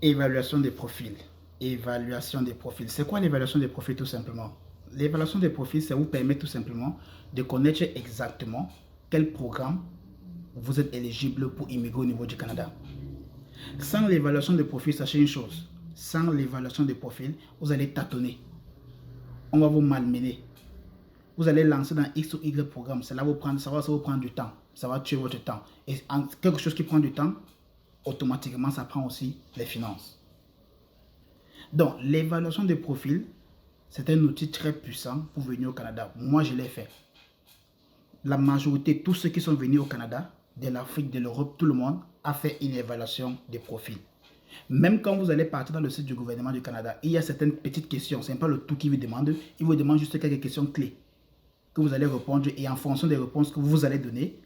Évaluation des profils. Évaluation des profils. C'est quoi l'évaluation des profils tout simplement? L'évaluation des profils, ça vous permet tout simplement de connaître exactement quel programme vous êtes éligible pour immigrer au niveau du Canada. Sans l'évaluation des profils, sachez une chose. Sans l'évaluation des profils, vous allez tâtonner. On va vous malmener. Vous allez lancer dans X ou Y programme. Ça va vous prendre du temps. Ça va tuer votre temps. Et quelque chose qui prend du temps, automatiquement, ça prend aussi les finances. Donc, l'évaluation des profils, c'est un outil très puissant pour venir au Canada. Moi, je l'ai fait. La majorité, tous ceux qui sont venus au Canada, de l'Afrique, de l'Europe, tout le monde a fait une évaluation des profils. Même quand vous allez partir dans le site du gouvernement du Canada, il y a certaines petites questions. Ce n'est pas le tout qu'il vous demande. Il vous demande juste quelques questions clés que vous allez répondre et en fonction des réponses que vous allez donner,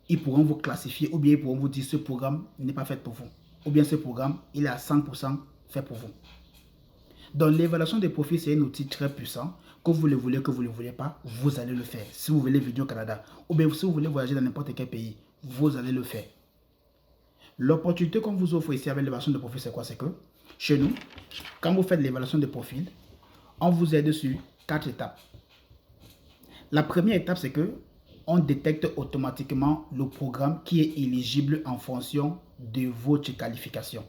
ils pourront vous classifier ou bien ils pourront vous dire ce programme n'est pas fait pour vous. Ou bien ce programme, il est à 100% fait pour vous. Donc l'évaluation des profils, c'est un outil très puissant. Que vous le voulez, que vous ne le voulez pas, vous allez le faire. Si vous voulez venir au Canada, ou bien si vous voulez voyager dans n'importe quel pays, vous allez le faire. L'opportunité qu'on vous offre ici avec l'évaluation de profil, c'est quoi? C'est que chez nous, quand vous faites l'évaluation de profil, on vous aide sur 4 étapes. La première étape, c'est que on détecte automatiquement le programme qui est éligible en fonction de votre qualification.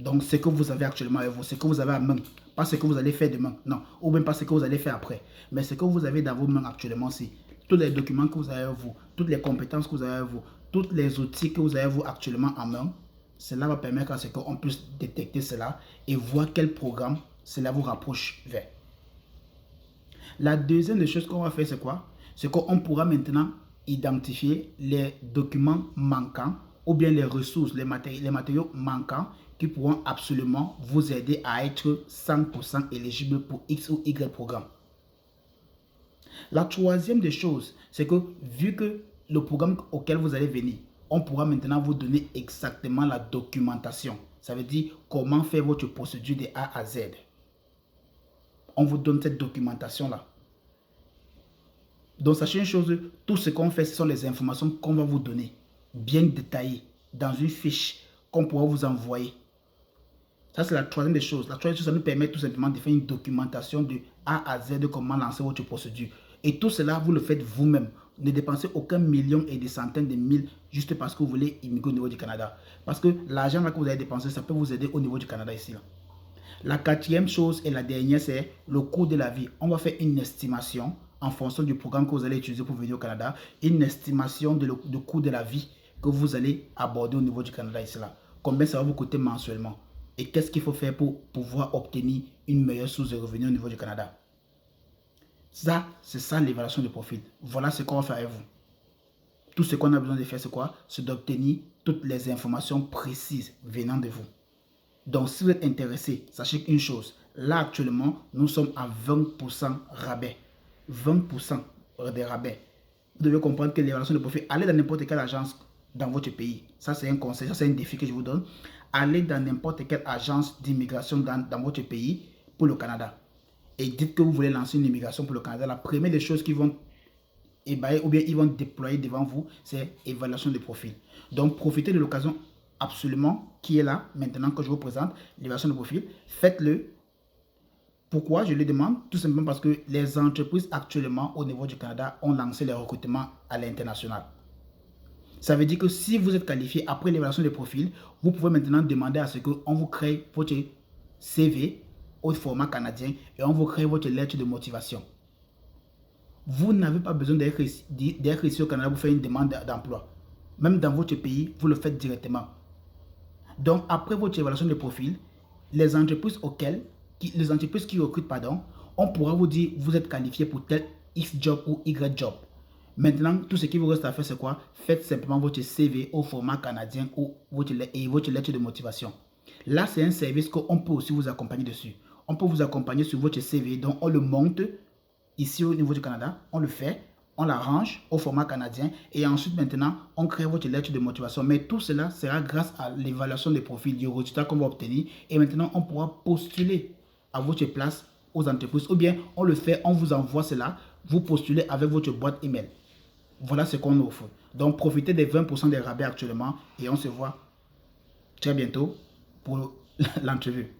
Donc, ce que vous avez actuellement avec vous, ce que vous avez à main, pas ce que vous allez faire demain, non, ou même pas ce que vous allez faire après, mais ce que vous avez dans vos mains actuellement, c'est tous les documents que vous avez avec vous, toutes les compétences que vous avez avec vous, tous les outils que vous avez vous actuellement en main. Cela va permettre à ce qu'on puisse détecter cela et voir quel programme cela vous rapproche vers. La deuxième des choses qu'on va faire, c'est quoi? C'est qu'on pourra maintenant identifier les documents manquants ou bien les ressources, les matériaux manquants qui pourront absolument vous aider à être 100% éligible pour X ou Y programme. La troisième des choses, c'est que vu que le programme auquel vous allez venir, on pourra maintenant vous donner exactement la documentation. Ça veut dire comment faire votre procédure de A à Z. On vous donne cette documentation-là. Donc, sachez une chose, tout ce qu'on fait, ce sont les informations qu'on va vous donner, bien détaillées, dans une fiche qu'on pourra vous envoyer. Ça, c'est la troisième des choses. La troisième chose, ça nous permet tout simplement de faire une documentation de A à Z de comment lancer votre procédure. Et tout cela, vous le faites vous-même. Ne dépensez aucun million et des centaines de mille juste parce que vous voulez immigrer au niveau du Canada. Parce que l'argent que vous avez dépensé, ça peut vous aider au niveau du Canada ici. Là. La quatrième chose et la dernière, c'est le coût de la vie. On va faire une estimation en fonction du programme que vous allez utiliser pour venir au Canada, une estimation du coût de la vie que vous allez aborder au niveau du Canada ici là. Combien ça va vous coûter mensuellement et qu'est-ce qu'il faut faire pour pouvoir obtenir une meilleure source de revenus au niveau du Canada. Ça, c'est ça l'évaluation de profil. Voilà ce qu'on va faire avec vous. Tout ce qu'on a besoin de faire, c'est quoi? C'est d'obtenir toutes les informations précises venant de vous. Donc, si vous êtes intéressé, sachez une chose. Là, actuellement, nous sommes à 20% rabais. 20% de rabais. Vous devez comprendre que l'évaluation de profil, allez dans n'importe quelle agence dans votre pays. Ça, c'est un conseil, ça, c'est un défi que je vous donne. Allez dans n'importe quelle agence d'immigration dans votre pays pour le Canada. Et dites que vous voulez lancer une immigration pour le Canada. La première des choses qu'ils vont ébayer ou bien ils vont déployer devant vous, c'est évaluation de profil. Donc, profitez de l'occasion absolument qui est là, maintenant que je vous présente l'évaluation de profil. Faites-le. Pourquoi je le demande? Tout simplement parce que les entreprises actuellement au niveau du Canada ont lancé les recrutements à l'international. Ça veut dire que si vous êtes qualifié après l'évaluation de profil, vous pouvez maintenant demander à ce qu'on vous crée votre CV au format canadien et on vous crée votre lettre de motivation. Vous n'avez pas besoin d'être ici au Canada pour faire une demande d'emploi. Même dans votre pays, vous le faites directement. Donc, après votre évaluation de profil, les entreprises qui recrutent, on pourra vous dire vous êtes qualifié pour tel X job ou Y job. Maintenant, tout ce qui vous reste à faire, c'est quoi? Faites simplement votre CV au format canadien ou votre lettre de motivation. Là, c'est un service qu'on peut aussi vous accompagner dessus. On peut vous accompagner sur votre CV, donc on le monte ici au niveau du Canada, on le fait, on l'arrange au format canadien et ensuite maintenant, on crée votre lettre de motivation. Mais tout cela sera grâce à l'évaluation des profils, du résultat qu'on va obtenir et maintenant, on pourra postuler à votre place aux entreprises ou bien on le fait, on vous envoie cela, vous postulez avec votre boîte email. Voilà ce qu'on offre. Donc, profitez des 20% des rabais actuellement et on se voit très bientôt pour l'entrevue.